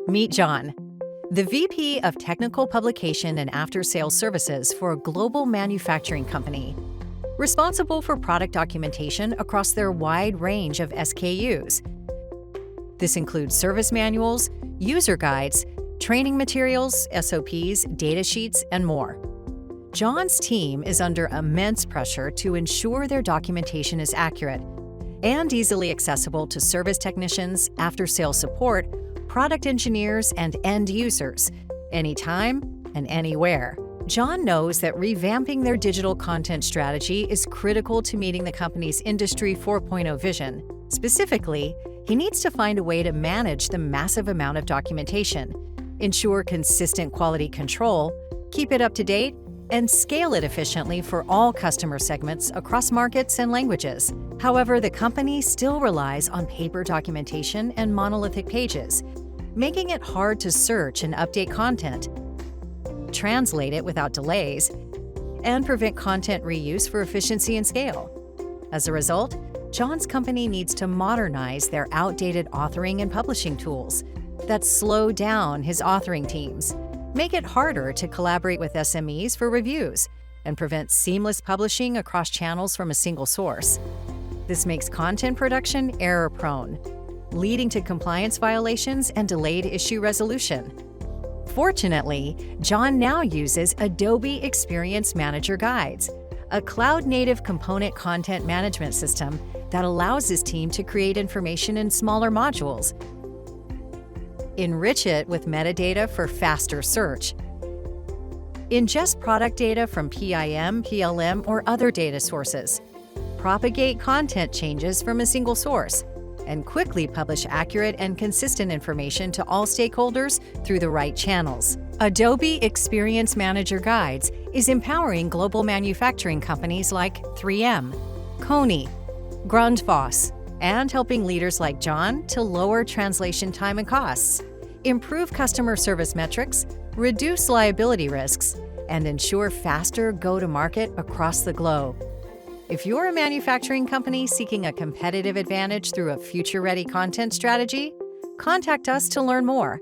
Meet John, the VP of Technical Publication and After-Sales Services for a global manufacturing company, responsible for product documentation across their wide range of SKUs. This includes service manuals, user guides, training materials, SOPs, data sheets, and more. John's team is under immense pressure to ensure their documentation is accurate and easily accessible to service technicians, after-sales support, product engineers, and end users, anytime and anywhere. John knows that revamping their digital content strategy is critical to meeting the company's Industry 4.0 vision. Specifically, he needs to find a way to manage the massive amount of documentation, ensure consistent quality control, keep it up to date, and scale it efficiently for all customer segments across markets and languages. However, the company still relies on paper documentation and monolithic pages, making it hard to search and update content, translate it without delays, and prevent content reuse for efficiency and scale. As a result, John's company needs to modernize their outdated authoring and publishing tools that slow down his authoring teams, make it harder to collaborate with SMEs for reviews, and prevent seamless publishing across channels from a single source. This makes content production error-prone, leading to compliance violations and delayed issue resolution. Fortunately, John now uses Adobe Experience Manager Guides, a cloud-native component content management system that allows his team to create information in smaller modules, enrich it with metadata for faster search, ingest product data from PIM, PLM, or other data sources, propagate content changes from a single source, and quickly publish accurate and consistent information to all stakeholders through the right channels. Adobe Experience Manager Guides is empowering global manufacturing companies like 3M, Kony, Grundfos, and helping leaders like John to lower translation time and costs, improve customer service metrics, reduce liability risks, and ensure faster go-to-market across the globe. If you're a manufacturing company seeking a competitive advantage through a future-ready content strategy, contact us to learn more.